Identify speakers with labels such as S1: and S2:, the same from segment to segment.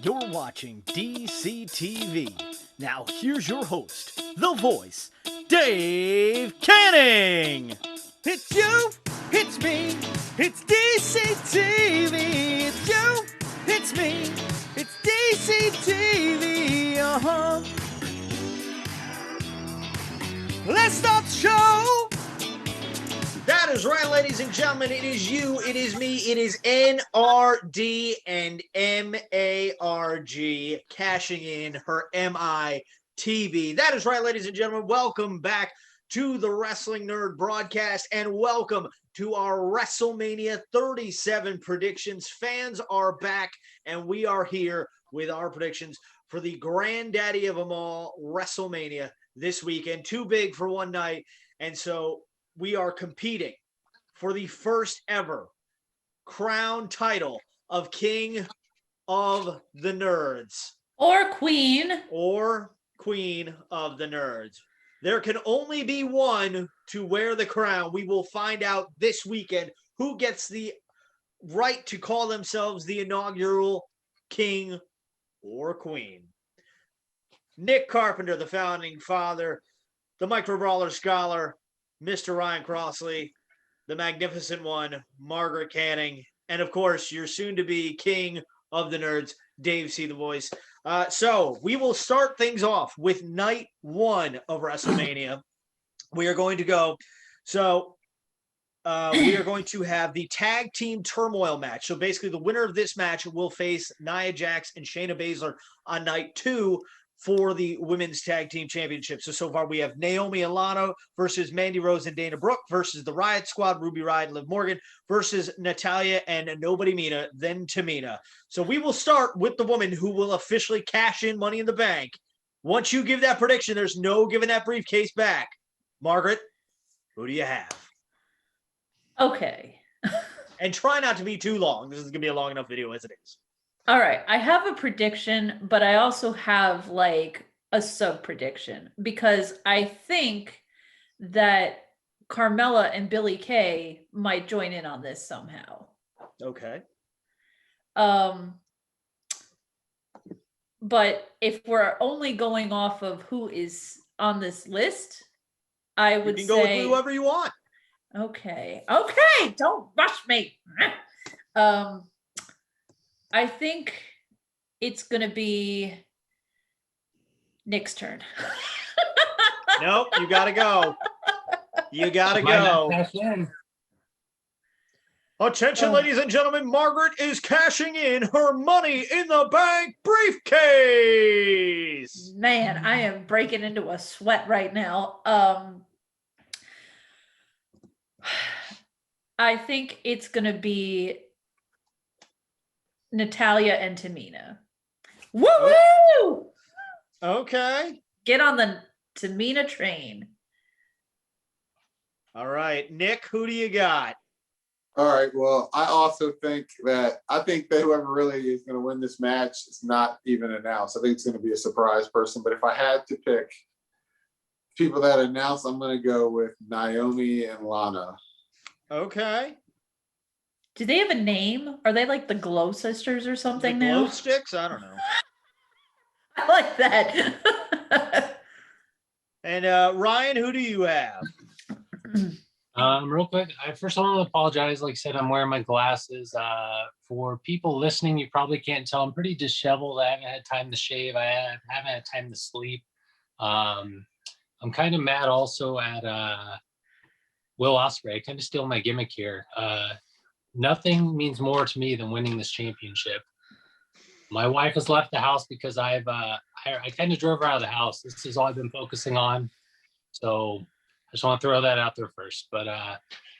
S1: You're watching DCTV. Now here's your host, the voice, Dave Canning. It's you, it's me, it's DCTV. It's you, it's me, it's DCTV. Let's start the show.
S2: That is right, ladies and gentlemen. It is you, it is me, it is NRD and MARG cashing in her MITV. That is right, ladies and gentlemen. Welcome back to the Wrestling Nerd broadcast and welcome to our WrestleMania 37 predictions. Fans are back and we are here with our predictions for the granddaddy of them all, WrestleMania this weekend. Too big for one night, and so we are competing for the first ever crown title of King of the Nerds.
S3: Or Queen.
S2: Or Queen of the Nerds. There can only be one to wear the crown. We will find out this weekend who gets the right to call themselves the inaugural King or Queen. Nick Carpenter, the founding father, the Micro Brawler Scholar, Mr. Ryan Crossley, the magnificent one, Margaret Canning, and of course, your soon-to-be King of the Nerds, DaveCTheVoice. So we will start things off with night one of WrestleMania. We are going to go. So we are going to have the tag team turmoil match. So basically, the winner of this match will face Nia Jax and Shayna Baszler on night two for the women's tag team championship. So far we have Naomi and Lana versus Mandy Rose and Dana Brooke versus the Riot Squad, Ruby Riott and Liv Morgan versus Natalya and Nobody Mina, then Tamina. So we will start with the woman who will officially cash in Money in the Bank. Once you give that prediction, there's no giving that briefcase back. Margaret, who do you have?
S3: Okay.
S2: And try not to be too long. This is going to be a long enough video as it is.
S3: All right. I have a prediction, but I also have like a sub prediction because I think that Carmella and Billie Kay might join in on this somehow.
S2: Okay.
S3: But if we're only going off of who is on this list, I would
S2: you can go with whoever you want.
S3: Okay. Don't rush me. I think it's going to be Nick's turn.
S2: Nope, you got to go. You got to go. Attention, ladies and gentlemen, Margaret is cashing in her Money in the Bank briefcase.
S3: Man, I am breaking into a sweat right now. I think it's going to be Natalya and Tamina. Woo!
S2: Okay.
S3: Get on the Tamina train.
S2: All right. Nick, who do you got?
S4: All right. Well, I think that whoever really is going to win this match is not even announced. I think it's going to be a surprise person. But if I had to pick people that announced, I'm going to go with Naomi and Lana.
S2: Okay.
S3: Do they have a name? Are they like the Glow Sisters or something
S2: the
S3: now?
S2: Glow Sticks? I don't know.
S3: I like that.
S2: And Ryan, who do you have?
S5: Real quick, I first want to apologize. Like I said, I'm wearing my glasses. For people listening, you probably can't tell. I'm pretty disheveled. I haven't had time to shave. I haven't had time to sleep. I'm kind of mad also at Will Ospreay. I kind of steal my gimmick here. Nothing means more to me than winning this championship. My wife has left the house because I kind of drove her out of the house. This is all I've been focusing on. So I just want to throw that out there first. But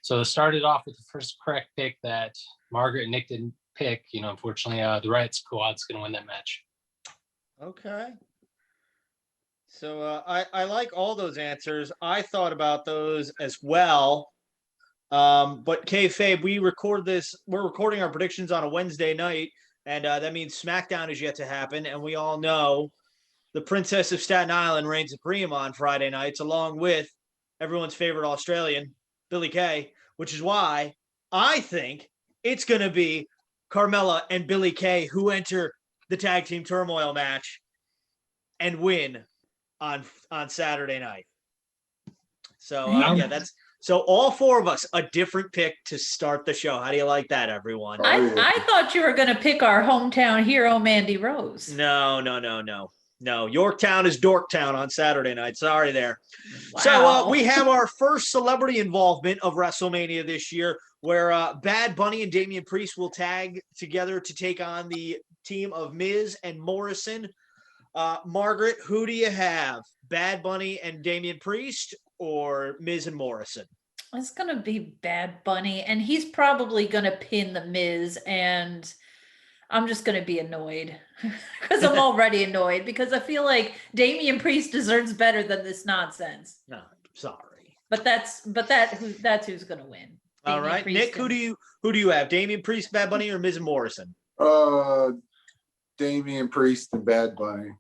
S5: so it started off with the first correct pick that Margaret and Nick didn't pick. Unfortunately, the Riot Squad's going to win that match.
S2: Okay. So I like all those answers. I thought about those as well. But kayfabe, we're recording our predictions on a Wednesday night, and that means SmackDown is yet to happen, and we all know the Princess of Staten Island reigns supreme on Friday nights, along with everyone's favorite Australian, Billie Kay, which is why I think it's going to be Carmella and Billie Kay who enter the tag team turmoil match and win on Saturday night. So yeah, that's so all four of us a different pick to start the show. How do you like that, everyone?
S3: I thought you were going to pick our hometown hero, Mandy Rose.
S2: No. Yorktown is Dorktown on Saturday night. Sorry there.
S3: Wow.
S2: So we have our first celebrity involvement of WrestleMania this year, where Bad Bunny and Damian Priest will tag together to take on the team of Miz and Morrison. Margaret, who do you have? Bad Bunny and Damian Priest or Miz and Morrison?
S3: It's going to be Bad Bunny, and he's probably going to pin the Miz, and I'm just going to be annoyed because I'm already annoyed because I feel like Damian Priest deserves better than this nonsense.
S2: No, sorry.
S3: But that's who's going to win.
S2: All right, Nick, who do you have? Damian Priest, Bad Bunny, or Miz and Morrison?
S4: Damian Priest and Bad Bunny.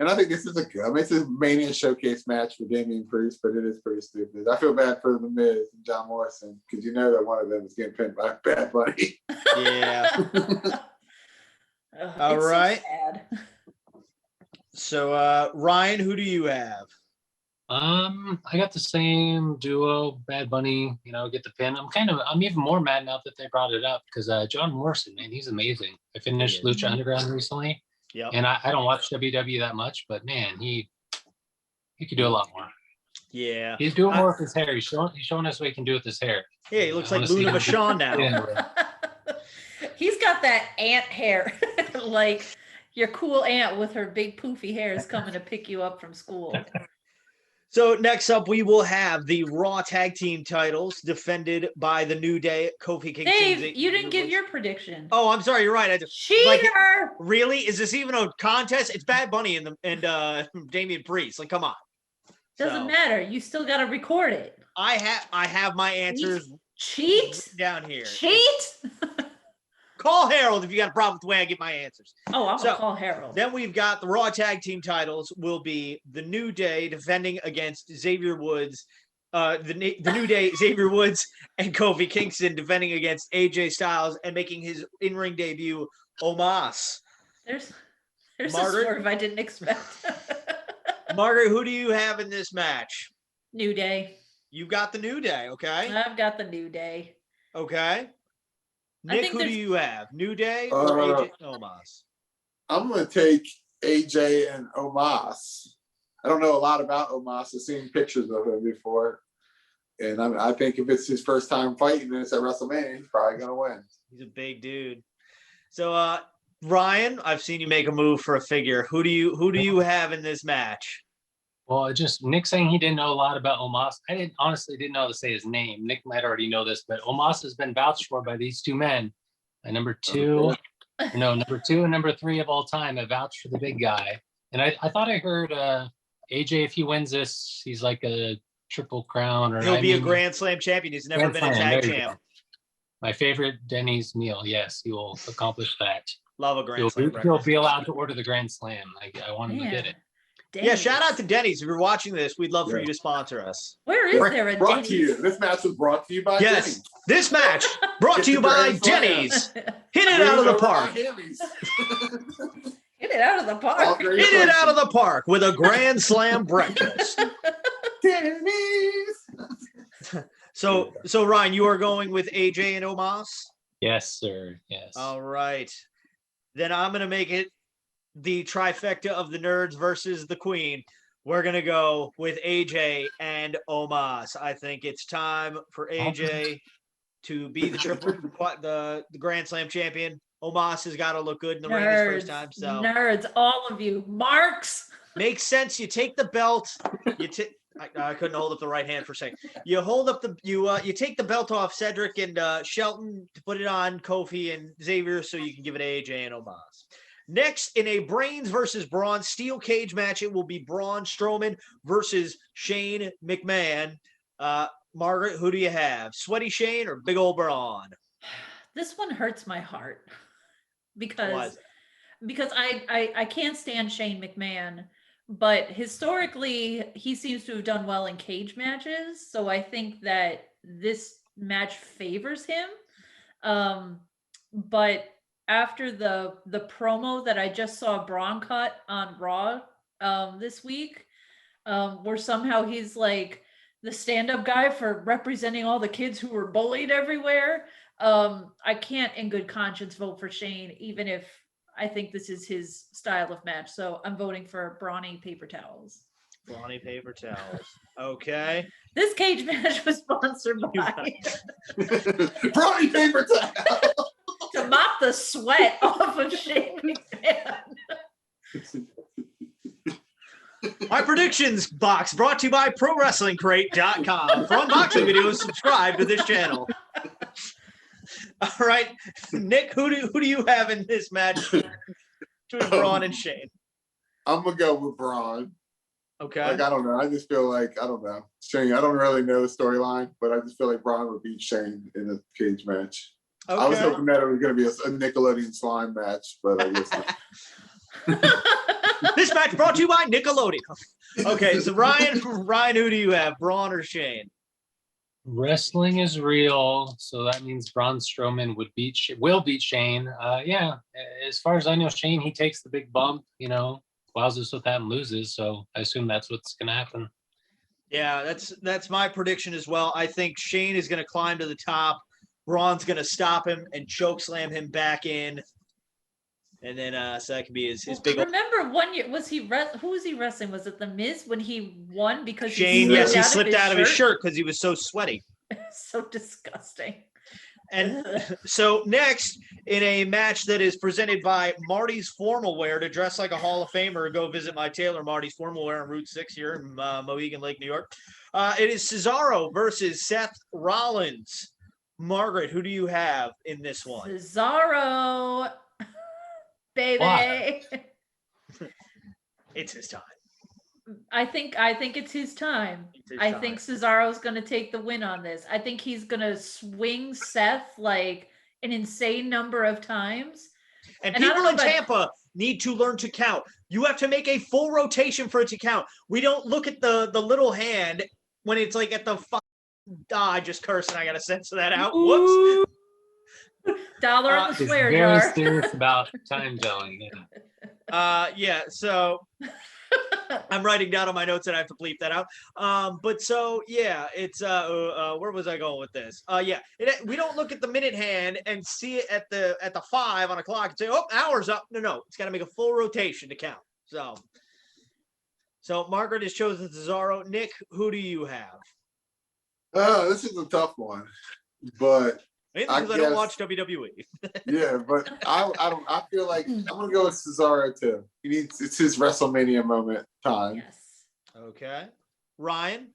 S4: And I think this is it's a Mania showcase match for Damian Priest, but it is pretty stupid. I feel bad for the Miz and John Morrison because you know that one of them is getting pinned by Bad Bunny.
S2: Yeah. All right. So Ryan, who do you have?
S5: I got the same duo, Bad Bunny, get the pin. I'm even more mad now that they brought it up because John Morrison, man, he's amazing. I finished Lucha Underground recently.
S2: Yep.
S5: And I don't watch WWE that much, but man, he could do a lot more.
S2: Yeah.
S5: He's doing more with his hair. He's showing us what he can do with his hair.
S2: Yeah, he looks like Luna Vachon now.
S3: He's got that ant hair, like your cool aunt with her big poofy hair is coming to pick you up from school.
S2: So next up, we will have the Raw Tag Team titles defended by the New Day, Kofi Kingston.
S3: Dave, you didn't give your prediction.
S2: Oh, I'm sorry. You're right.
S3: Cheater!
S2: Really? Is this even a contest? It's Bad Bunny and Damian Priest. Like, come on.
S3: Doesn't matter. You still got to record it.
S2: I have my answers.
S3: Cheat
S2: down here.
S3: Cheat.
S2: Call Harold if you got a problem with the way I get my answers.
S3: Oh, I'm gonna call Harold.
S2: Then we've got the Raw Tag Team titles will be the New Day defending against Xavier Woods. The New Day, Xavier Woods and Kofi Kingston defending against AJ Styles and making his in-ring debut, Omos.
S3: There's Margaret, a swerve I didn't expect.
S2: Margaret, who do you have in this match?
S3: New Day.
S2: You got the New Day, okay?
S3: I've got the New Day.
S2: Okay. Nick, who do you have? New Day or AJ Omos?
S4: I'm going to take AJ and Omos. I don't know a lot about Omos. I've seen pictures of him before. And I think if it's his first time fighting and it's at WrestleMania, he's probably going to win.
S2: He's a big dude. So, Ryan, I've seen you make a move for a figure. Who do you have in this match?
S5: Well, just Nick saying he didn't know a lot about Omos. I honestly didn't know how to say his name. Nick might already know this, but Omos has been vouched for by these two men. Number two and number three of all time have vouched for the big guy. And I thought I heard AJ, if he wins this, he's like a triple crown.
S2: He'll be a Grand Slam champion. He's never been a tag champ.
S5: My favorite Denny's meal. Yes, he will accomplish that.
S2: Love a Grand Slam.
S5: He'll be allowed to order the Grand Slam. I want him to get it.
S3: Denny's.
S2: Yeah, shout out to Denny's. If you're watching this, we'd love for you to sponsor us.
S3: Where is there a
S4: brought
S3: Denny's?
S4: To you. This match was brought to you by Denny's.
S2: This match brought to you by Denny's. Hit it out of the park.
S3: Hit it out of the park.
S2: Hit it out of the park with a Grand Slam breakfast.
S4: Denny's.
S2: So Ryan, you are going with AJ and Omos?
S5: Yes, sir. Yes.
S2: All right. Then I'm going to make it the trifecta of the nerds versus the queen. We're going to go with AJ and Omos. I think it's time for AJ to be the Grand Slam champion. Omos has got to look good in the ring his first time. So
S3: nerds, all of you. Marks.
S2: Makes sense. You take the belt. I couldn't hold up the right hand for a second. You hold up you take the belt off Cedric and Shelton to put it on Kofi and Xavier so you can give it to AJ and Omos. Next, in a Brains versus Braun steel cage match, it will be Braun Strowman versus Shane McMahon. Margaret, who do you have? Sweaty Shane or big old Braun?
S3: This one hurts my heart because I can't stand Shane McMahon, but historically he seems to have done well in cage matches. So I think that this match favors him. But after the promo that I just saw Braun cut on Raw this week, where somehow he's like the stand-up guy for representing all the kids who were bullied everywhere. I can't in good conscience vote for Shane, even if I think this is his style of match. So I'm voting for Brawny paper towels.
S2: Brawny paper towels. Okay.
S3: This cage match was sponsored by
S4: Brawny paper towel.
S3: to mop the sweat off of Shane McMahon.
S2: My predictions box brought to you by ProWrestlingCrate.com. For unboxing videos, subscribe to this channel. All right, Nick, who do you have in this match between Braun and Shane?
S4: I'm gonna go with Braun.
S2: Okay.
S4: Like, I don't know. I just feel like, I don't know. Shane, I don't really know the storyline, but I just feel like Braun would beat Shane in a cage match.
S2: Okay.
S4: I was hoping that it was going to be a Nickelodeon slime match, but I guess not.
S2: This match brought to you by Nickelodeon. Okay, so Ryan, who do you have, Braun or Shane?
S5: Wrestling is real, so that means Braun Strowman will beat Shane. Yeah, as far as I know, Shane, he takes the big bump, wowzers with that and loses. So I assume that's what's going to happen.
S2: Yeah, that's my prediction as well. I think Shane is going to climb to the top. Braun's going to stop him and choke slam him back in. And then so that could be his big.
S3: Remember 1 year who was he wrestling? Was it The Miz when he won because
S2: Shane? Yes, he slipped out of his shirt because he was so sweaty.
S3: So disgusting.
S2: And so next, in a match that is presented by Marty's Formal Wear, to dress like a Hall of Famer, go visit my tailor, Marty's Formal Wear on Route 6 here in Mohegan Lake, New York. It is Cesaro versus Seth Rollins. Margaret, who do you have in this one?
S3: Cesaro, baby.
S5: Why?
S2: It's his time.
S3: I think it's his time. I think Cesaro's going to take the win on this. I think he's going to swing Seth like an insane number of times.
S2: And people in Tampa need to learn to count. You have to make a full rotation for it to count. We don't look at the little hand when it's like at the I just cursed and I got to censor that out. Whoops.
S3: Dollar in the swear
S5: very
S3: jar.
S5: serious about time telling.
S2: Yeah, so I'm writing down on my notes and I have to bleep that out. But so yeah, it's where was I going with this? Yeah, we don't look at the minute hand and see it at the 5 on a clock and say, oh, hour's up. No, it's got to make a full rotation to count. So Margaret has chosen Cesaro. Nick, who do you have?
S4: This is a tough one, but
S2: because I don't watch WWE.
S4: Yeah, but I feel like I'm gonna go with Cesaro too. It's his WrestleMania moment time.
S3: Yes.
S2: Okay. Ryan,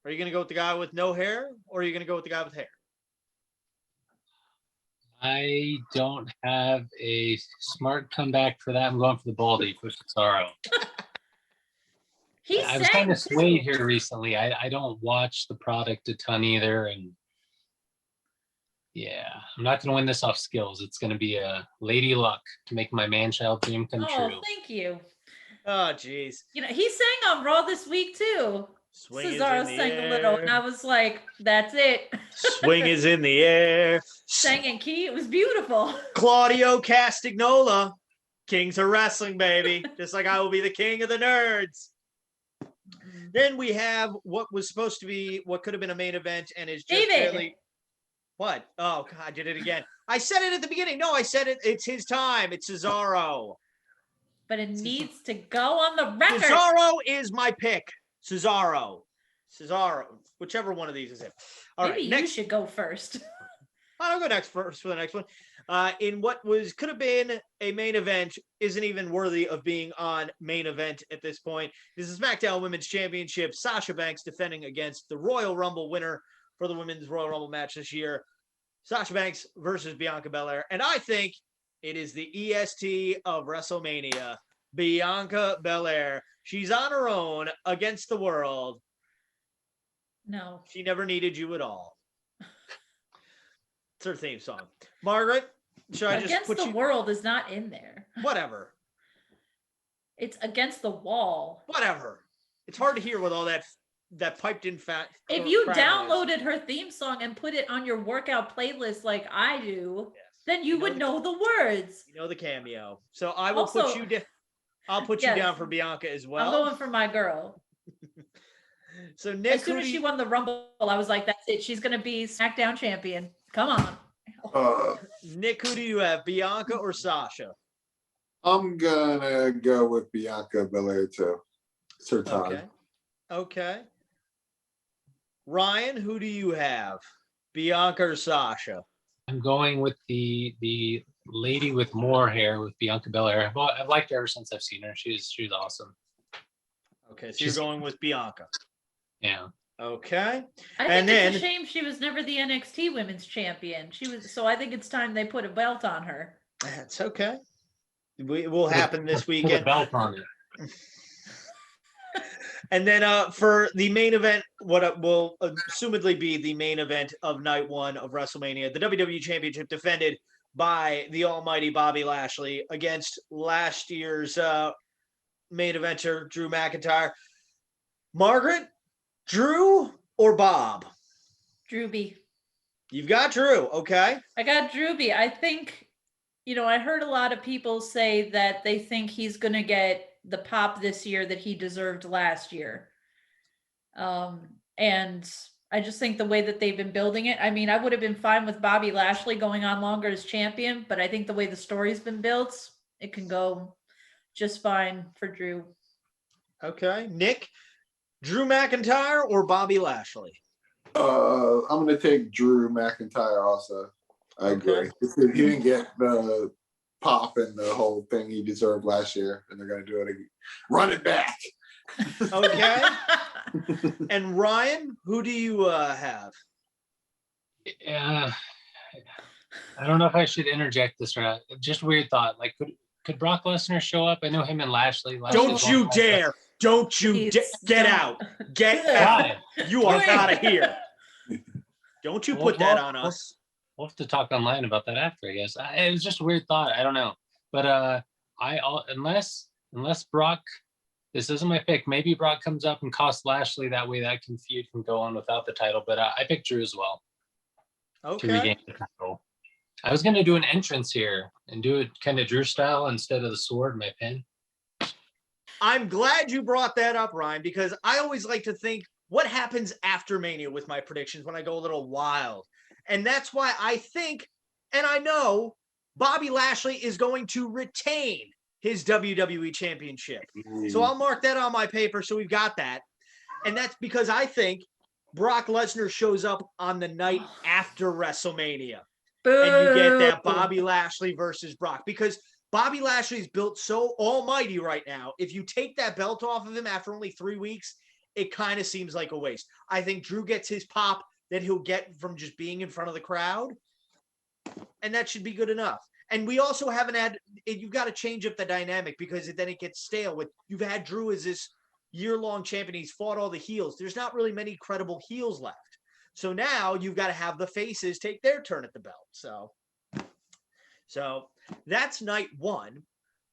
S2: are you gonna go with the guy with no hair, or are you gonna go with the guy with hair?
S5: I don't have a smart comeback for that. I'm going for the baldy for Cesaro. I was kind of swayed here recently. I don't watch the product a ton either, and yeah, I'm not going to win this off skills. It's going to be a lady luck to make my man-child dream come true.
S3: Oh, thank you.
S2: Oh, jeez.
S3: He sang on Raw this week too. Cesaro sang a little, and I was like, "That's it."
S2: Swing is in the air.
S3: Sang in key. It was beautiful.
S2: Claudio Castagnola, Kings of Wrestling, baby. Just like I will be the king of the nerds. Then we have what was supposed to be what could have been a main event and is just really. What? Oh, God, I did it again. I said it at the beginning. No, I said it. It's his time. It's Cesaro.
S3: But it needs to go on the record.
S2: Cesaro is my pick. Cesaro. Whichever one of these is it. All
S3: Maybe
S2: right,
S3: you should go first.
S2: I'll go first for the next one. In what could have been a main event, isn't even worthy of being on main event at this point. This is SmackDown Women's Championship. Sasha Banks defending against the Royal Rumble winner for the Women's Royal Rumble match this year. Sasha Banks versus Bianca Belair. And I think it is the EST of WrestleMania, Bianca Belair. She's on her own against the world.
S3: No.
S2: She never needed you at all. It's her theme song. Margaret, should I just
S3: Against
S2: put
S3: the World is not in there.
S2: Whatever.
S3: It's Against the Wall.
S2: Whatever. It's hard to hear with all that piped in fat.
S3: If you downloaded her theme song and put it on your workout playlist like I do, Then you would know the words.
S2: You know the cameo. So I will put
S3: Also-
S2: you down. I'll put you
S3: Yes.
S2: down for Bianca as well.
S3: I'm going for my girl.
S2: So Nick,
S3: As soon as she won the Rumble, I was like, that's it. She's going to be SmackDown champion. Come on.
S2: Nick, who do you have, Bianca or Sasha?
S4: I'm gonna go with Bianca Belair too. It's her time.
S2: Okay. Okay. Ryan, who do you have, Bianca or Sasha?
S5: I'm going with the lady with more hair, with Bianca Belair. I've liked her ever since I've seen her. She's awesome.
S2: Okay, so
S5: She's-
S2: you're going with Bianca.
S5: Yeah.
S2: Okay.
S3: I
S2: And
S3: think it's
S2: then-
S3: a shame she was never the NXT Women's Champion. So I think it's time they put a belt on her.
S2: That's okay. It will happen this
S5: Put a
S2: weekend.
S5: belt on it.
S2: And then for the main event, what will assumedly be the main event of night one of WrestleMania, the WWE Championship defended by the almighty Bobby Lashley against last year's main eventer, Drew McIntyre. Margaret, Drew, or Bob?
S3: Drewby.
S2: You've got Drew, okay?
S3: I got Drewby. I think, I heard a lot of people say that they think he's going to get the pop this year that he deserved last year. And I just think the way that they've been building it, I mean, I would have been fine with Bobby Lashley going on longer as champion, but I think the way the story's been built, it can go just fine for Drew.
S2: Okay. Nick, Drew McIntyre or Bobby Lashley?
S4: I'm gonna take Drew McIntyre also. I agree. He didn't get the pop and the whole thing he deserved last year, and they're gonna do it again. Run it back.
S2: Okay. And Ryan, who do you have?
S5: I don't know if I should interject this or not. Just a weird thought. Like, could Brock Lesnar show up? I know him and Lashley.
S2: Don't you dare! Don't you
S3: Please
S2: get
S3: don't.
S2: out! Get out!
S5: Why?
S2: You are
S3: Wait.
S2: out of here! Don't you put that on us?
S5: We'll have to talk online about that after, I guess. It was just a weird thought. I don't know. But unless Brock, this isn't my pick. Maybe Brock comes up and costs Lashley. That way that feud can go on without the title. But I picked Drew as well to
S2: Okay.
S5: regain the title. I was going to do an entrance here and do it kind of Drew style instead of the sword, my pin.
S2: I'm glad you brought that up, Ryan, because I always like to think what happens after Mania with my predictions when I go a little wild. And that's why I think, and I know, Bobby Lashley is going to retain his WWE Championship. So I'll mark that on my paper so we've got that. And that's because I think Brock Lesnar shows up on the night after WrestleMania. And you get that Bobby Lashley versus Brock. Because Bobby Lashley's built so almighty right now. If you take that belt off of him after only 3 weeks, it kind of seems like a waste. I think Drew gets his pop that he'll get from just being in front of the crowd. And that should be good enough. And we also haven't had, you've got to change up the dynamic because then it gets stale. With you've had Drew as this year-long champion. He's fought all the heels. There's not really many credible heels left. So now you've got to have the faces take their turn at the belt. So that's night one.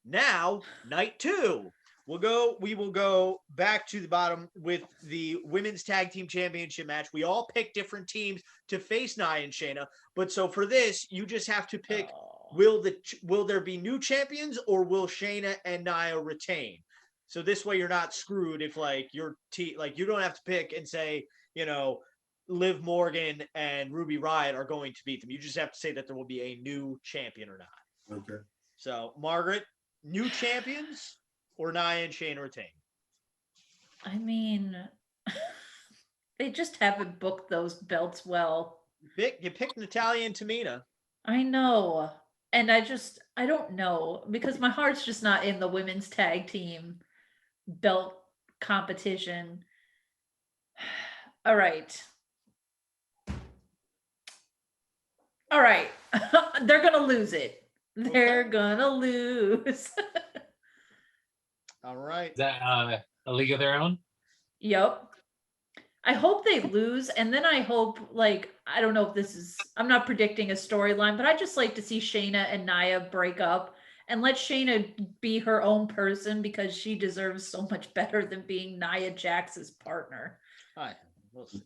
S2: Now, night two. We will go back to the bottom with the women's tag team championship match. We all pick different teams to face Nia and Shayna. But so for this, you just have to pick, will there be new champions or will Shayna and Nia retain? So this way you're not screwed if your team, you don't have to pick and say, Liv Morgan and Ruby Riott are going to beat them. You just have to say that there will be a new champion or not.
S4: Okay.
S2: So Margaret, new champions or Nia and Shayna retain?
S3: I mean, they just haven't booked those belts well.
S2: You picked Natalya and Tamina.
S3: I know. And I don't know because my heart's just not in the women's tag team belt competition. All right. They're going to lose it. They're going to lose.
S2: All right.
S5: Is that a league of their own?
S3: Yep. I hope they lose. And then I hope, I don't know if I'm not predicting a storyline, but I just like to see Shayna and Nia break up and let Shayna be her own person because she deserves so much better than being Nia Jax's partner.
S2: All right. We'll see.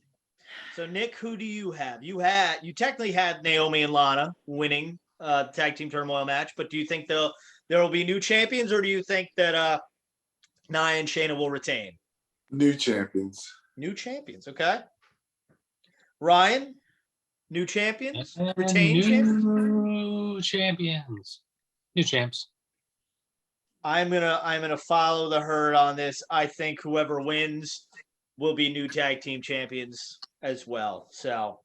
S2: So Nick, who do you have? You technically had Naomi and Lana winning tag team turmoil match. But do you think there will be new champions, or do you think that Nia and Shayna will retain?
S4: New champions.
S2: New champions, okay. Ryan, new champions,
S5: And
S2: retain champions.
S5: new champions, new champs.
S2: I'm gonna follow the herd on this. I think whoever wins will be new tag team champions as well. So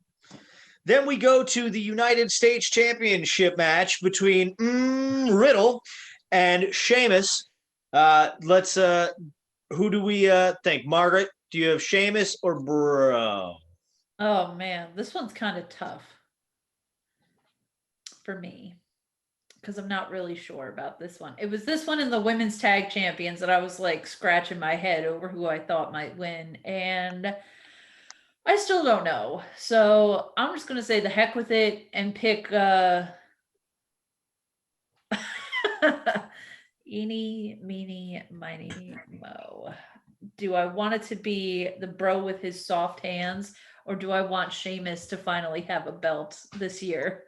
S2: then we go to the United States Championship match between Riddle and Sheamus. Let's who do we think? Margaret, do you have Sheamus or Bro?
S3: Oh man, this one's kind of tough for me because I'm not really sure about this one. It was this one in the women's tag champions that I was like scratching my head over who I thought might win, and I still don't know. So I'm just gonna say the heck with it and pick eeny, meeny, miny, mo. Do I want it to be the bro with his soft hands, or do I want Sheamus to finally have a belt this year?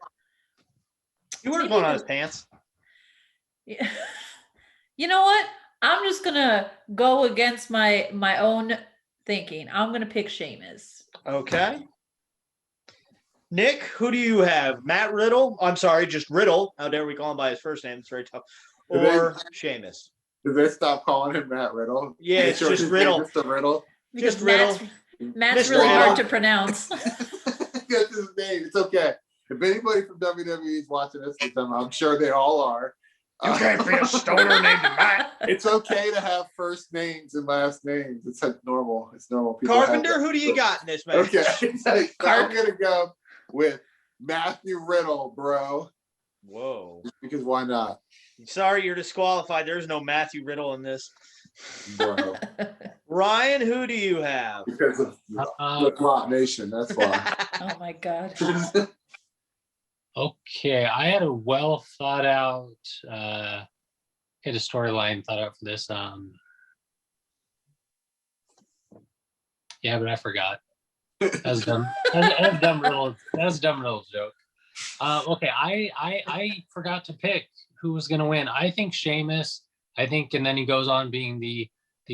S2: He wears one on his pants.
S3: Yeah. You know what? I'm just gonna go against my own thinking. I'm gonna pick Sheamus.
S2: Okay. Nick, who do you have? Matt Riddle? I'm sorry, just Riddle. How dare we call him by his first name? It's very tough. Or Sheamus?
S4: Did they stop calling him Matt Riddle?
S2: Yeah, it's just Riddle.
S4: Just Riddle.
S3: Because
S2: Just Riddle.
S3: Matt's
S2: Mr.
S3: really
S2: Riddle.
S3: hard to pronounce.
S4: That's his name. It's okay. If anybody from WWE is watching this with them, I'm sure they all are.
S1: You can't be a stoner named Matt.
S4: It's okay to have first names and last names. It's like normal. It's normal. People have
S2: Carpenter,
S4: that.
S2: who do you got in this match?
S4: Okay. So I'm gonna go with Matthew Riddle, bro.
S2: Whoa.
S4: Just because why not,
S2: Sorry, you're disqualified. There's no Matthew Riddle in this.
S4: bro?
S2: Ryan, who do you have?
S4: Because of the Plot Nation. That's why.
S3: Oh my god.
S5: Okay, I had a well thought out, had a storyline thought out for this. Yeah, but I forgot. That was dumb. That was dumb Riddle. That was a dumb Riddle joke. Okay, I forgot to pick who was gonna win. I think Sheamus. I think, and then he goes on being the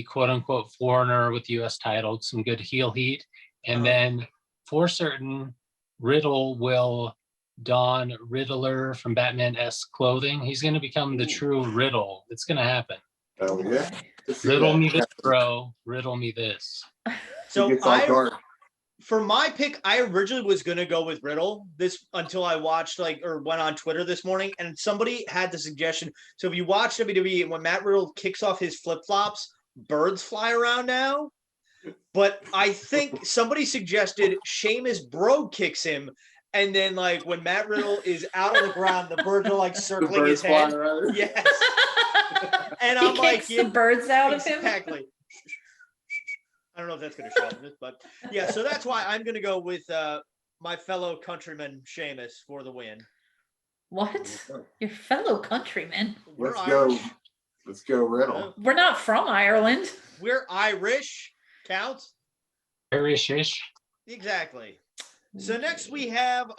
S5: quote unquote foreigner with the U.S. title, some good heel heat, and then for certain, Riddle will don Riddler from Batman-esque clothing. He's going to become the true Riddle. It's going to happen.
S4: Oh yeah.
S5: Riddle me this, bro. Riddle me this.
S2: So
S4: It gets all dark.
S2: for my pick, I originally was gonna go with Riddle this until I watched went on Twitter this morning, and somebody had the suggestion. So if you watch WWE, when Matt Riddle kicks off his flip flops, birds fly around now. But I think somebody suggested Sheamus bro kicks him, and then when Matt Riddle is out on the ground, the birds are
S4: The
S2: circling his
S4: birds flying
S2: head.
S4: around.
S2: Yes. And
S3: He
S2: I'm
S3: kicks the birds out of him.
S2: exactly. I don't know if that's going to show up in this, but yeah. So that's why I'm going to go with my fellow countryman Sheamus for the win.
S3: What? Your fellow countrymen?
S2: We're
S4: Let's go.
S2: Irish.
S4: Let's go, Riddle.
S3: We're not from Ireland.
S2: We're Irish. Counts?
S5: Irish-ish.
S2: Exactly. So next we have,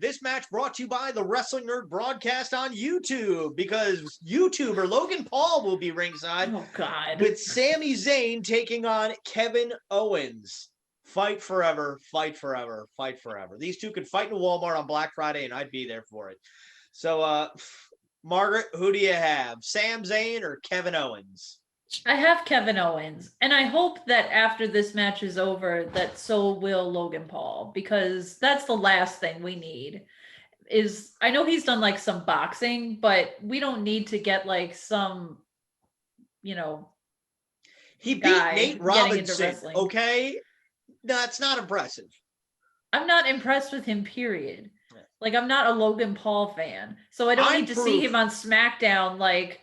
S2: this match brought to you by the Wrestling Nerd broadcast on YouTube, because YouTuber Logan Paul will be ringside
S3: Oh god.
S2: with Sami Zayn taking on Kevin Owens. Fight forever, fight forever, fight forever. These two could fight in a Walmart on Black Friday and I'd be there for it. So, Margaret, who do you have? Sam Zayn or Kevin Owens?
S3: I have Kevin Owens, and I hope that after this match is over, that so will Logan Paul, because that's the last thing we need. I know he's done some boxing, but we don't need to get some,
S2: He beat
S3: guy
S2: Nate
S3: getting into
S2: Robinson,
S3: wrestling.
S2: okay? That's not impressive.
S3: I'm not impressed with him, period. I'm not a Logan Paul fan, so I don't
S2: I'm
S3: need to see
S2: proof.
S3: him on SmackDown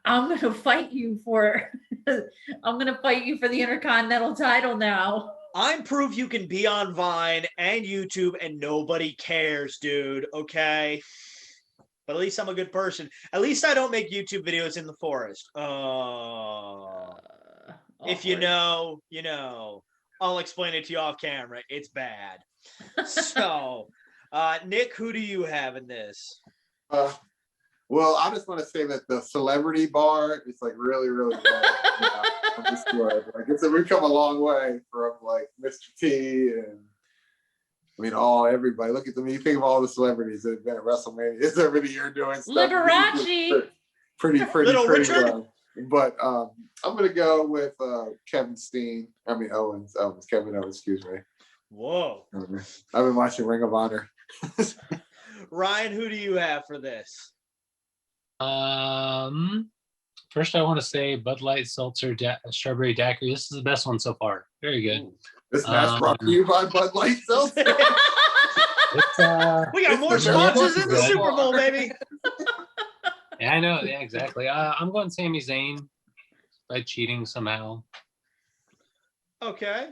S3: I'm gonna fight you for the Intercontinental title now.
S2: I'm proof you can be on Vine and YouTube and nobody cares, dude, okay? But at least I'm a good person. At least I don't make YouTube videos in the forest. If you
S3: Awkward.
S2: know, you know. I'll explain it to you off camera. It's bad. So, Nick, who do you have in this?
S4: Well, I just want to say that the celebrity bar is like really, really low. On this squad. Like we've come a long way from like Mr. T and I mean everybody. Look at them. You think of all the celebrities that have been at WrestleMania. It's every year doing stuff.
S3: Liberace.
S4: Pretty
S2: Little Richard?
S4: low. But I'm gonna go with Kevin Owens. Kevin Owens, excuse me.
S2: Whoa.
S4: I've been watching Ring of Honor.
S2: Ryan, who do you have for this?
S5: First I want to say Bud Light Seltzer Strawberry Daiquiri. This is the best one so far. Very good.
S2: Ooh.
S4: This match brought to you by Bud Light Seltzer.
S2: We got more sponsors in the
S4: so
S2: Super Bowl,
S4: far.
S2: baby.
S5: Yeah, I know. Yeah, exactly. I'm going Sami Zayn by cheating somehow.
S2: Okay.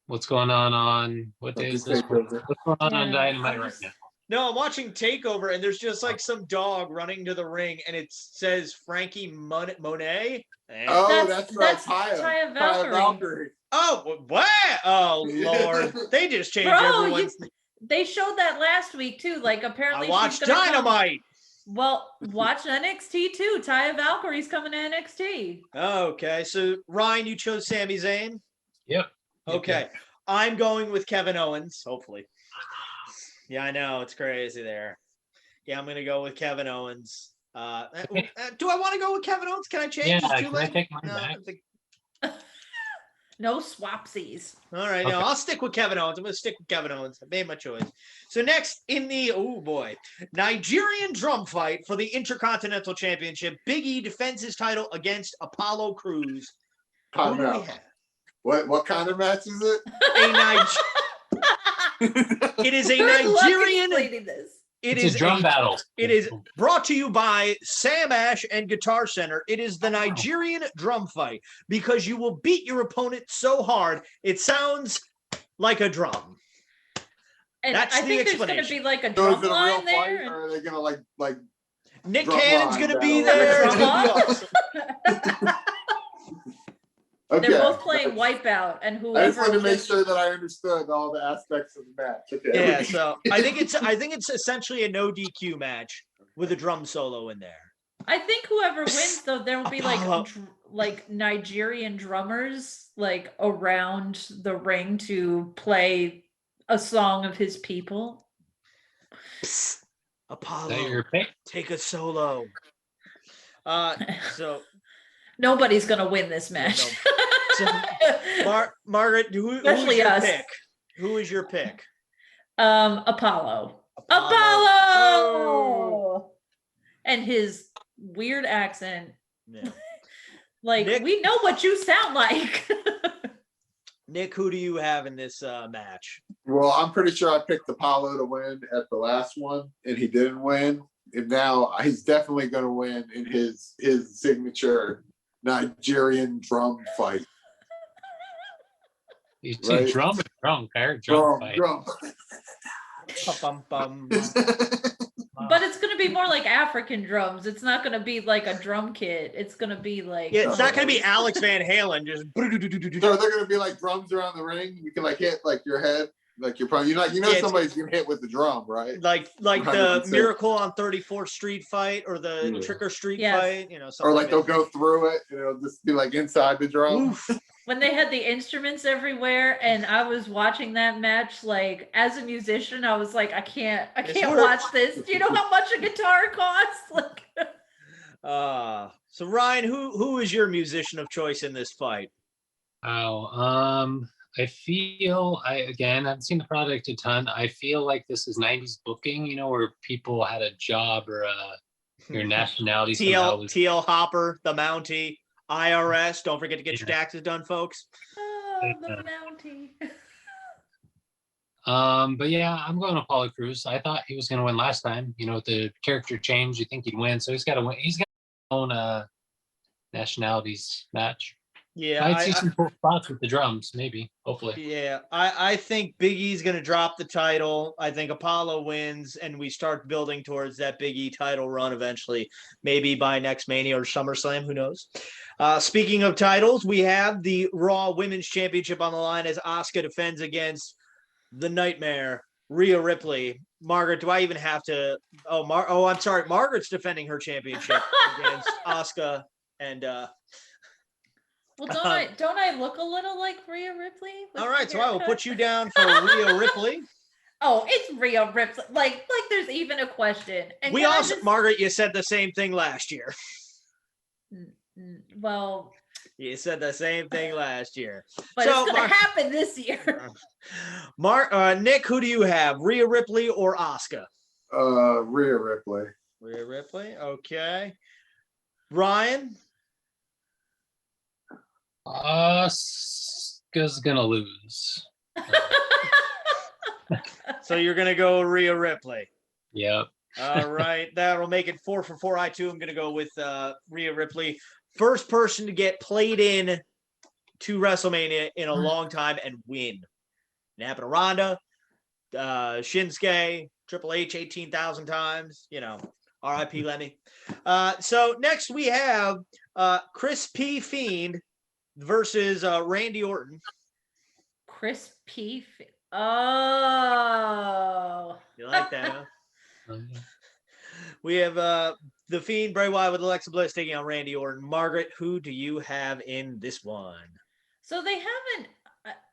S5: What's going on what day is this? What's going on Dynamite right now?
S2: No, I'm watching Takeover, and there's just like some dog running to the ring, and it says Frankie Monet.
S4: Oh, that's
S3: Taya Valkyrie.
S2: Oh, what? Oh, Lord. They just changed
S3: Bro,
S2: everyone's.
S3: they showed that last week too. Like apparently
S2: I watched
S3: she's gonna
S2: Dynamite.
S3: Well, watch NXT too. Taya Valkyrie's coming to NXT.
S2: Okay, so Ryan, you chose Sami Zayn?
S5: Yep.
S2: Okay.
S5: Yep.
S2: I'm going with Kevin Owens, hopefully. Yeah, I know. It's crazy there. Yeah, I'm going to go with Kevin Owens. Do I want to go with Kevin Owens? Can I change?
S5: Yeah,
S2: It's too
S5: can I
S2: late?
S5: take mine
S2: No,
S5: back?
S2: I think-
S3: No swapsies.
S2: All right, no,
S5: Okay.
S2: I'll stick with Kevin Owens. I'm going to stick with Kevin Owens. I made my choice. So next in the, oh boy, Nigerian drum fight for the Intercontinental Championship, Big E defends his title against Apollo Crews. Who do we have?
S4: What kind of match is it?
S2: It is a
S3: Good luck
S2: Nigerian.
S3: explaining this.
S5: It's a drum battle.
S2: It is brought to you by Sam Ash and Guitar Center. It is the Nigerian drum fight because you will beat your opponent so hard it sounds like a drum.
S3: And
S2: That's
S3: I
S2: the
S3: think there's going to
S2: explanation.
S3: be like a
S4: So
S3: drum
S4: is it a real
S3: line
S4: fight,
S3: there.
S4: or are they gonna like?
S2: Nick
S4: Drum
S2: Cannon's
S4: line
S2: going to be
S4: battle.
S2: there. It's
S3: Drum
S2: gonna be
S3: off.
S2: awesome.
S4: Okay.
S3: They're both playing Wipeout, and
S4: I just
S3: whoever
S4: wanted to make
S3: wins-
S4: sure that I understood all the aspects of the match. Okay.
S2: Yeah, so I think it's essentially a no DQ match with a drum solo in there.
S3: I think whoever wins, though, there will be
S2: Apollo.
S3: like Nigerian drummers like around the ring to play a song of his people.
S5: Is that
S2: Apollo,
S5: your pick?
S2: take a solo. So
S3: Nobody's gonna win this match.
S2: Margaret, who is
S3: Especially
S2: your
S3: us.
S2: pick? Who is your pick?
S3: Apollo.
S2: Oh.
S3: And his weird accent.
S2: Yeah.
S3: Like,
S2: Nick?
S3: we know what you sound like.
S2: Nick, who do you have in this match?
S4: Well, I'm pretty sure I picked Apollo to win at the last one, and he didn't win. And now he's definitely going to win in his signature Nigerian drum fight.
S5: You say
S4: Right.
S5: drum or drunk? I heard drum fight.
S4: Drum.
S2: Bum.
S3: But it's gonna be more like African drums. It's not gonna be like a drum kit. It's gonna be like
S2: Yeah, it's not going to be Alex Van Halen. Just
S4: So they're going to be like drums around the ring. You can like hit like your head, like you're probably
S2: Yeah,
S4: somebody's going to hit with the drum, right?
S2: like the
S4: 100%.
S2: Miracle on 34th Street fight or the
S4: Yeah.
S2: Trick or Street
S3: Yes.
S2: fight. You know,
S4: Or
S2: something
S4: like they'll
S2: that.
S4: go through it, and it'll just be like inside the drum.
S2: Oof.
S3: when they had the instruments everywhere, and I was watching that match. Like as a musician, I was like, I can't
S2: It's
S3: watch this. Do you know how much a guitar costs? Like,
S2: So Ryan, who is your musician of choice in this fight?
S5: Oh, I feel I haven't seen the product a ton. I feel like this is 90s booking, where people had a job or your nationality somehow was
S2: TL Hopper, the Mountie, IRS. Don't forget to get your taxes done, folks.
S3: oh, the Mountie.
S5: But yeah, I'm going Apollo Crews. I thought he was going to win last time. The character change, you think he'd win, so he's got to win. He's got to own nationalities match.
S2: Yeah,
S5: I'd see some cool spots with the drums, maybe, hopefully.
S2: Yeah, I think Big E's going to drop the title. I think Apollo wins, and we start building towards that Big E title run eventually, maybe by next Mania or SummerSlam. Who knows? Speaking of titles, we have the Raw Women's Championship on the line as Asuka defends against the Nightmare, Rhea Ripley. Margaret, do I even have to? Oh, I'm sorry. Margaret's defending her championship against Asuka and.
S3: Well, don't I look a little like Rhea Ripley? with
S2: All
S3: my
S2: right, so I will
S3: haircut?
S2: put you down for Rhea Ripley.
S3: Oh, it's Rhea Ripley. Like there's even a question. And
S2: We
S3: can I
S2: also,
S3: just-
S2: Margaret, you said the same thing last year.
S3: Well,
S2: You said the same thing last year.
S3: but
S2: So,
S3: it's gonna happen this year.
S2: Nick, who do you have? Rhea Ripley or Asuka?
S4: Rhea Ripley.
S2: Rhea Ripley. Okay. Ryan.
S5: Asuka's gonna lose.
S2: So you're gonna go Rhea Ripley.
S5: Yep.
S2: All right, that'll make it 4 for 4. I too am gonna go with Rhea Ripley. First person to get played in to WrestleMania in a long time and win. It happened to Ronda, Shinsuke, Triple H 18,000 times. You know, R.I.P. Lemmy. So next we have Chris P. Fiend versus Randy Orton.
S3: Chris P. Oh.
S2: You like that, huh?
S5: Um,
S2: We have the Fiend, Bray Wyatt with Alexa Bliss taking on Randy Orton. Margaret, who do you have in this one?
S3: So they haven't,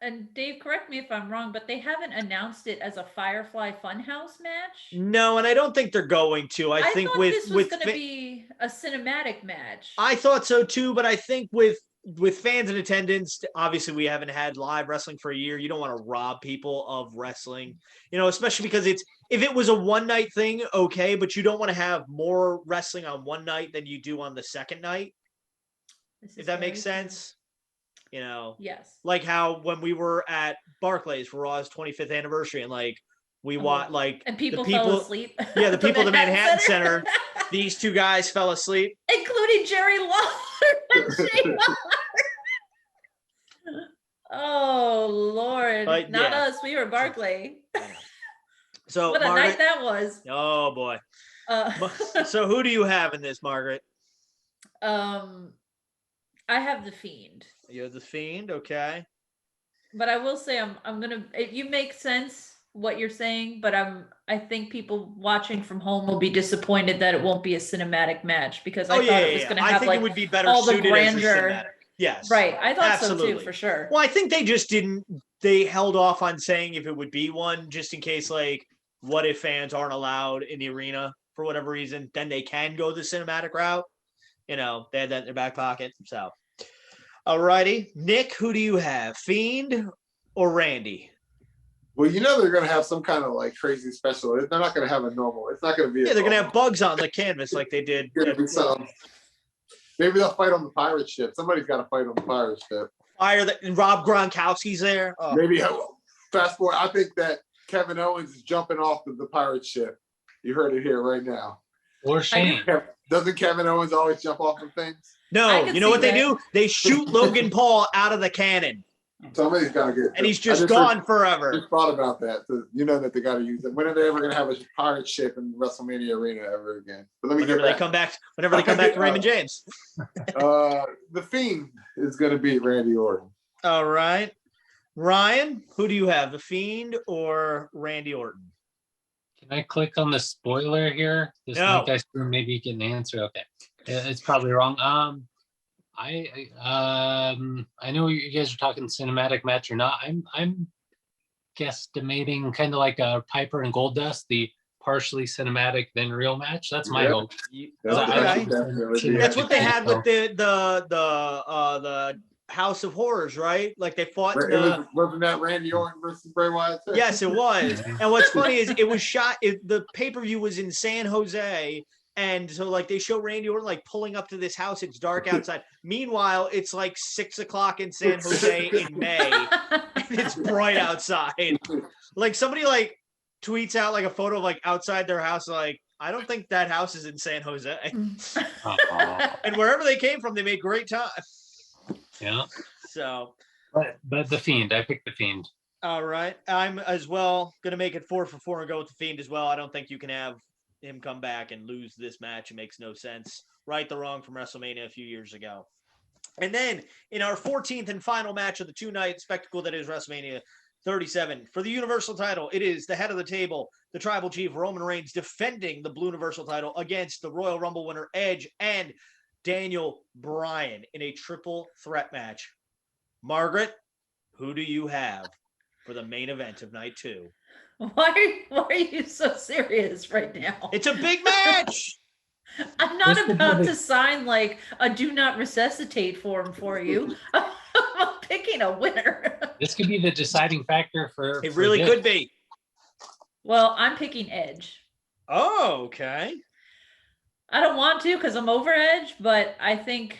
S3: and Dave, correct me if I'm wrong, but they haven't announced it as a Firefly Funhouse match.
S2: No, and I don't think they're going to. I think
S3: thought
S2: with
S3: this was
S2: with
S3: going to be a cinematic match.
S2: I thought so too, but I think with fans in attendance, obviously we haven't had live wrestling for a year. You don't want to rob people of wrestling, you know, especially because if it was a one night thing, okay, but you don't want to have more wrestling on one night than you do on the second night. If that makes sense. You know,
S3: Yes.
S2: like how when we were at Barclays for Raw's 25th anniversary and like we watched like
S3: and people
S2: the
S3: fell asleep.
S2: Yeah, the people at the Manhattan
S3: Center.
S2: Center. These two guys fell asleep.
S3: Including Jerry Lawler and Shane Lawler. Oh Lord. Not
S2: yeah.
S3: us. We were Barclay.
S2: So
S3: What a
S2: Margaret,
S3: night that was.
S2: Oh boy.
S3: Uh,
S2: So who do you have in this, Margaret?
S3: I have the Fiend.
S2: You have the Fiend, okay.
S3: But I will say I'm gonna you make sense what you're saying, but I think people watching from home will be disappointed that it won't be a cinematic match because I thought it was gonna
S2: I
S3: have
S2: think
S3: like
S2: it would be better
S3: all the
S2: suited
S3: grandeur.
S2: as a cinematic. Yes.
S3: Right. I thought so
S2: Absolutely.
S3: too, for sure.
S2: Well, I think they just didn't they held off on saying if it would be one just in case like what if fans aren't allowed in the arena for whatever reason, then they can go the cinematic route. You know, they had that in their back pocket. So alrighty. Nick, who do you have? Fiend or Randy?
S4: Well, you know they're going to have some kind of like crazy special. They're not going to have a normal. It's not going to be.
S2: Yeah, they're gonna have bugs on the canvas like they did.
S4: Maybe they'll fight on the pirate ship. Somebody's got to fight on the pirate ship.
S2: Fire that and Rob Gronkowski's there. Oh.
S4: Maybe fast forward. I think that Kevin Owens is jumping off the pirate ship. You heard it here right now.
S5: Or Shane.
S4: Doesn't Kevin Owens always jump off of things?
S2: No, you know what they do? They shoot Logan Paul out of the cannon.
S4: Somebody's got to get.
S2: And he's just gone forever.
S4: I just thought about that. You know that they got to use it. When are they ever going to have a pirate ship in WrestleMania arena ever again? But let me
S2: whenever they come back to Raymond James.
S4: The Fiend is going to beat Randy Orton.
S2: All right. Ryan, who do you have? The Fiend or Randy Orton?
S5: Can I click on the spoiler here? This
S2: No.
S5: link I screw, maybe you get an answer. Okay. It's probably wrong. I know you guys are talking cinematic match or not. I'm guesstimating kind of like a Piper and Goldust, the partially cinematic then real match. That's my hope.
S2: That's what they had with the House of Horrors, right? Like they fought.
S4: Wasn't that Randy Orton versus Bray Wyatt?
S2: Yes, it was. And what's funny is it was shot. The pay-per-view was in San Jose. And so like they show Randy Orton like pulling up to this house. It's dark outside. Meanwhile, it's like 6 o'clock in San Jose in May. And it's bright outside. Like somebody like tweets out like a photo of like outside their house. Like, I don't think that house is in San Jose. And wherever they came from, they made great time.
S5: Yeah.
S2: So
S5: but the Fiend. I picked the Fiend.
S2: All right. I'm as well gonna make it 4 for 4 and go with the Fiend as well. I don't think you can have him come back and lose this match. It makes no sense. Right the wrong from WrestleMania a few years ago. And then in our 14th and final match of the 2-night spectacle that is WrestleMania 37. For the Universal title, it is the head of the table, the Tribal Chief Roman Reigns, defending the Blue Universal title against the Royal Rumble winner Edge and Daniel Bryan in a triple threat match. Margaret, who do you have for the main event of night 2?
S3: Why are you so serious right now?
S2: It's a big match.
S3: I'm not
S5: This could be
S3: about
S5: the-
S3: to sign like a do not resuscitate form for you. I'm picking a winner.
S5: This could be the deciding factor for.
S2: It
S5: for
S2: really
S5: this.
S2: could be.
S3: Well, I'm picking Edge.
S2: Oh, okay.
S3: I don't want to because I'm over Edge, but I think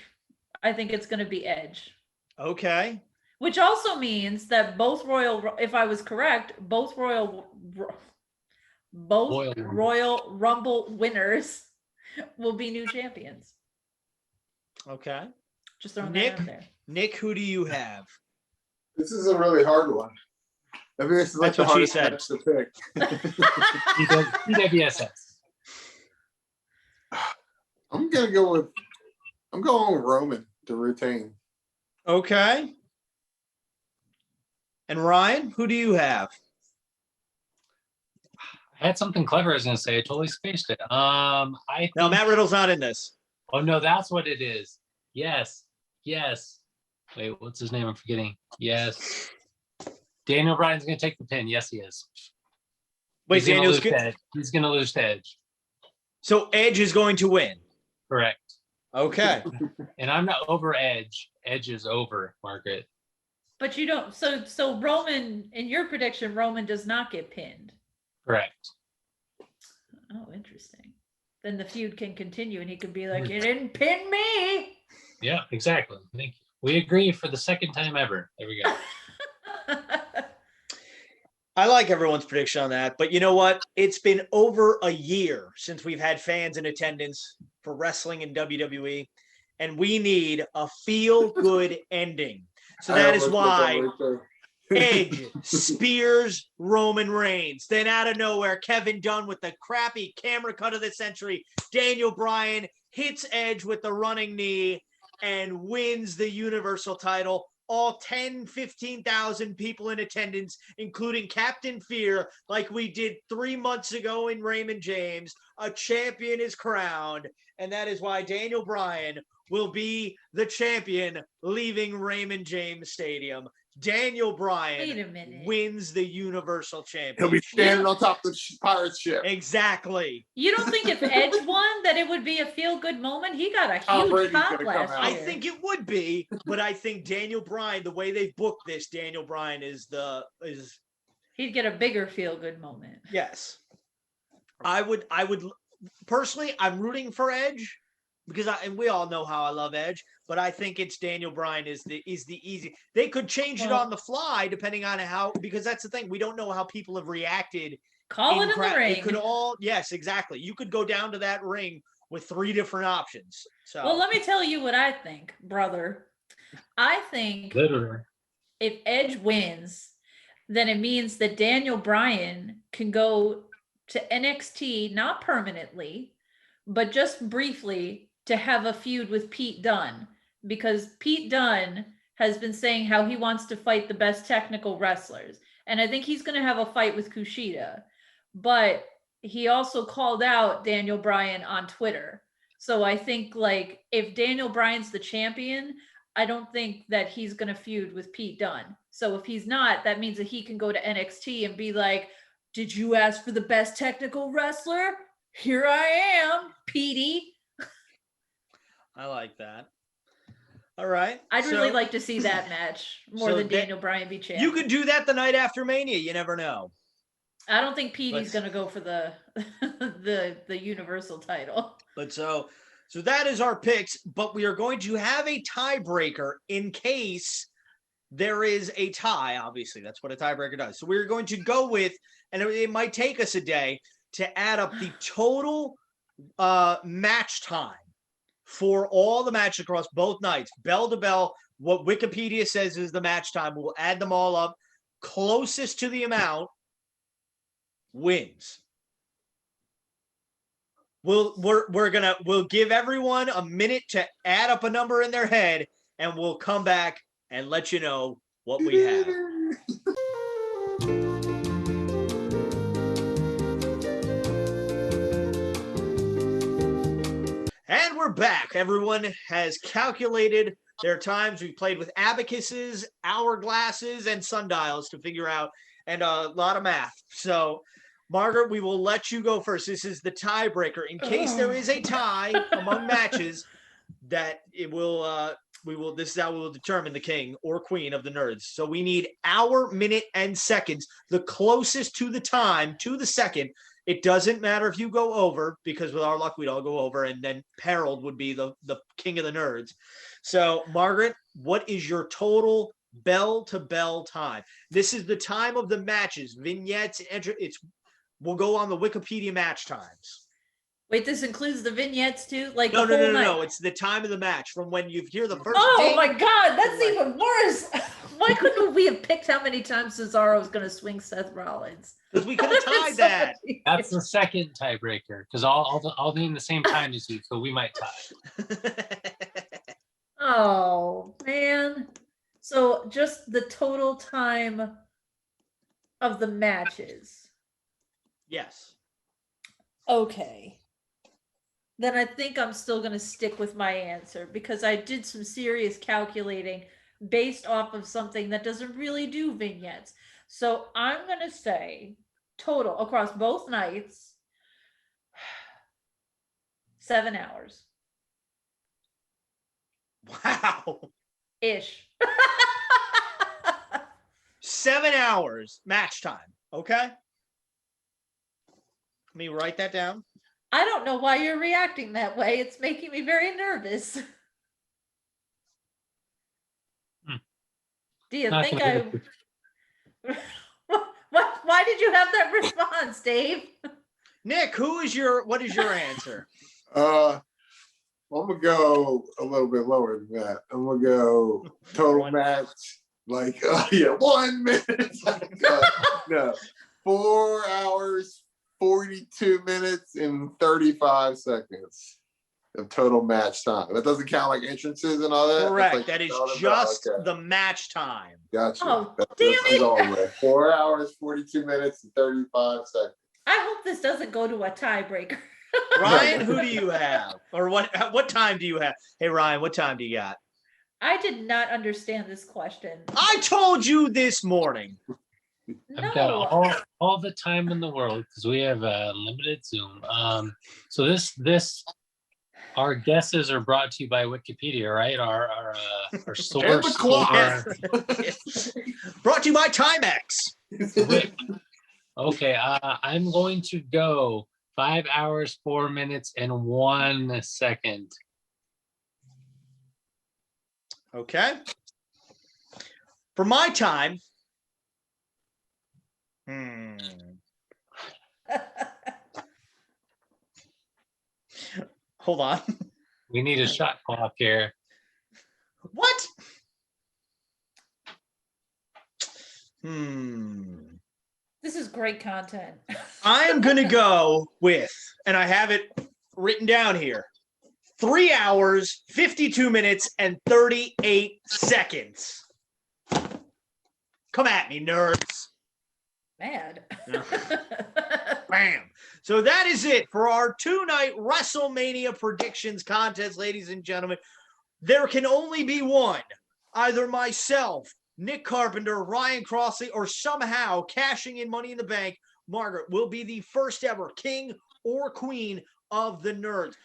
S3: it's going to be Edge.
S2: Okay.
S3: Which also means that if I was correct, both Royal Rumble winners will be new champions.
S2: Okay.
S3: Just throwing
S2: Nick?
S3: that out there.
S2: Nick, who do you have?
S4: This is a really hard one. I mean, this is like
S2: That's
S4: the
S2: what she
S4: hardest
S2: said.
S4: match to pick.
S5: PWSS.
S4: I'm going with Roman to retain.
S2: Okay. And Ryan, who do you have?
S5: I had something clever I was going to say. I totally spaced it. I
S2: No,
S5: think-
S2: Matt Riddle's not in this.
S5: Oh no, that's what it is. Yes. Wait, what's his name? I'm forgetting. Yes. Daniel Bryan's going to take the pin. Yes, he is.
S2: Wait,
S5: He's gonna
S2: Daniel's
S5: lose to Edge. He's going to lose to Edge.
S2: So Edge is going to win.
S5: Correct.
S2: Okay.
S5: And I'm not over Edge. Edge is over, Margaret.
S3: But you don't. So Roman, in your prediction, Roman does not get pinned.
S5: Correct.
S3: Oh, interesting. Then the feud can continue, and he could be like, "You didn't pin me."
S5: Yeah, exactly. Thank you. We agree for the second time ever. There we go.
S2: I like everyone's prediction on that, but you know what? It's been over a year since we've had fans in attendance for wrestling in WWE, and we need a feel-good ending. So that is why Edge spears Roman Reigns. Then out of nowhere, Kevin Dunn with the crappy camera cut of the century. Daniel Bryan hits Edge with the running knee and wins the Universal title. All 10, 15,000 people in attendance, including Captain Fear, like we did 3 months ago in Raymond James. A champion is crowned, and that is why Daniel Bryan will be the champion leaving Raymond James Stadium. Daniel
S3: Wait
S2: Bryan
S3: a minute.
S2: wins the Universal
S4: He'll
S2: Championship.
S4: be standing on top of the pirate ship.
S2: Exactly.
S3: You don't think if Edge won that it would be a feel-good moment? He got a
S4: Tom
S3: huge
S4: Brady's
S3: pop
S4: gonna come
S3: last
S4: out.
S2: I
S3: year.
S2: think it would be, but I think Daniel Bryan, the way they've booked this, Daniel Bryan is
S3: He'd get a bigger feel-good moment.
S2: yes. I would personally, I'm rooting for Edge because and we all know how I love Edge, but I think it's Daniel Bryan is the easy. They could change it
S3: Well-
S2: on the fly depending on how, because that's the thing. We don't know how people have reacted.
S3: Call it in the ring.
S2: It could all, yes, exactly. You could go down to that ring with 3 different options. So
S3: Well, let me tell you what I think, brother. I think
S5: Literally.
S3: if Edge wins, then it means that Daniel Bryan can go to NXT, not permanently, but just briefly to have a feud with Pete Dunne, because Pete Dunne has been saying how he wants to fight the best technical wrestlers. And I think he's going to have a fight with Kushida. But he also called out Daniel Bryan on Twitter. So I think, like, if Daniel Bryan's the champion, I don't think that he's going to feud with Pete Dunne. So if he's not, that means that he can go to NXT and be like, "Did you ask for the best technical wrestler? Here I am, Petey."
S2: I like that. All right.
S3: I'd really
S2: So
S3: like to see that match more
S2: so
S3: than
S2: that-
S3: Daniel Bryan be champ.
S2: you could do that the night after Mania. You never know.
S3: I don't think Petey's
S2: But-
S3: going to go for the the Universal title.
S2: But so that is our picks, but we are going to have a tiebreaker in case there is a tie. Obviously, that's what a tiebreaker does. So we're going to go with, and it might take us a day to add up the total match time for all the matches across both nights, bell to bell. What Wikipedia says is the match time. We'll add them all up. Closest to the amount wins. We'll give everyone a minute to add up a number in their head, and we'll come back and let you know what we have. And we're back. Everyone has calculated their times. We played with abacuses, hourglasses, and sundials to figure out, and a lot of math. So, Margaret, we will let you go first. This is the tiebreaker. In case there is a tie among matches, that it will this is how we will determine the king or queen of the nerds. So we need hour, minute, and seconds, the closest to the time, to the second. It doesn't matter if you go over, because with our luck, we'd all go over, and then Harold would be the king of the nerds. So, Margaret, what is your total bell to bell time? This is the time of the matches, vignettes. We'll go on the Wikipedia match times.
S3: Wait, this includes the vignettes too? Like
S2: No,
S3: the whole night?
S2: no. It's the time of the match from when you hear the first.
S3: Oh
S2: ding.
S3: my God, that's even worse. Why couldn't we have picked how many times Cesaro was going to swing Seth Rollins?
S2: Because we could have tied that.
S5: That's the second tiebreaker because I'll name the same time as you, so we might tie.
S3: Oh man. So just the total time of the matches.
S2: Yes.
S3: Okay. Then I think I'm still going to stick with my answer because I did some serious calculating based off of something that doesn't really do vignettes. So I'm going to say total across both nights, 7 hours.
S2: Wow.
S3: Ish.
S2: 7 hours match time. Okay. Let me write that down.
S3: I don't know why you're reacting that way. It's making me very nervous. Do you
S5: Not
S3: think
S5: gonna
S3: why did you have that response, Dave?
S2: Nick, what is your answer?
S4: I'm gonna go a little bit lower than that. I'm gonna go total match, 1 minute. No, 4 hours, 42 minutes, and 35 seconds of total match time. That doesn't count like entrances and all that.
S2: Correct. That is just the match time.
S4: Gotcha.
S3: Oh,
S4: That's
S3: damn it.
S4: all with. 4 hours, 42 minutes, and 35 seconds.
S3: I hope this doesn't go to a tiebreaker.
S2: Ryan, who do you have? Or what time do you have? Hey, Ryan, what time do you got?
S3: I did not understand this question.
S2: I told you this morning.
S5: I've got all the time in the world because we have a limited Zoom. So this our guesses are brought to you by Wikipedia, right? Our source.
S4: And the clock.
S2: Brought to you by Timex.
S5: Okay, I'm going to go 5 hours, 4 minutes, and 1 second.
S2: Okay. For my time. Hold on.
S5: We need a shot clock here.
S2: What?
S3: This is great content.
S2: I am going to go with, and I have it written down here, 3 hours, 52 minutes, and 38 seconds. Come at me, nerds.
S3: Mad.
S2: Bam. So that is it for our 2-night WrestleMania predictions contest, ladies and gentlemen. There can only be one. Either myself, Nick Carpenter, Ryan Crossley, or somehow cashing in Money in the Bank, Margaret will be the first ever king or queen of the nerds.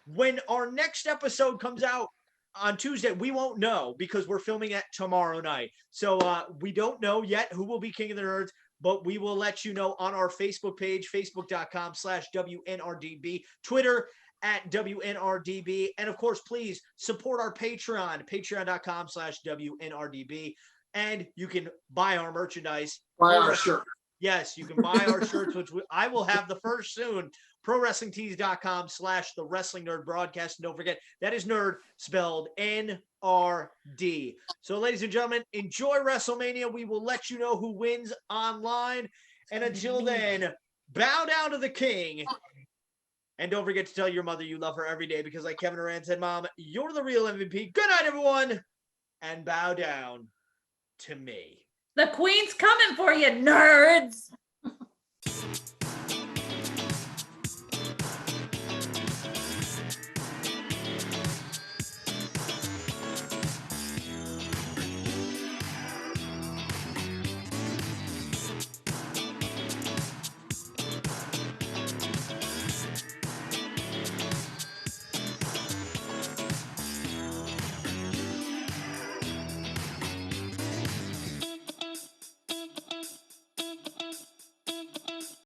S2: When our next episode comes out on Tuesday, we won't know because we're filming it tomorrow night. So we don't know yet who will be king of the nerds, but we will let you know on our Facebook page, facebook.com/WNRDB, Twitter @WNRDB. And of course, please support our Patreon, patreon.com/WNRDB. And you can buy our merchandise.
S4: Buy our shirt.
S2: Yes, you can buy our shirts, which I will have the first soon. ProWrestlingTees.com/The Wrestling Nerd Broadcast. And don't forget, that is nerd spelled NRD. So, ladies and gentlemen, enjoy WrestleMania. We will let you know who wins online. And until then, bow down to the king. And don't forget to tell your mother you love her every day because, like Kevin Durant said, Mom, you're the real MVP. Good night, everyone. And bow down to me.
S3: The queen's coming for you, nerds.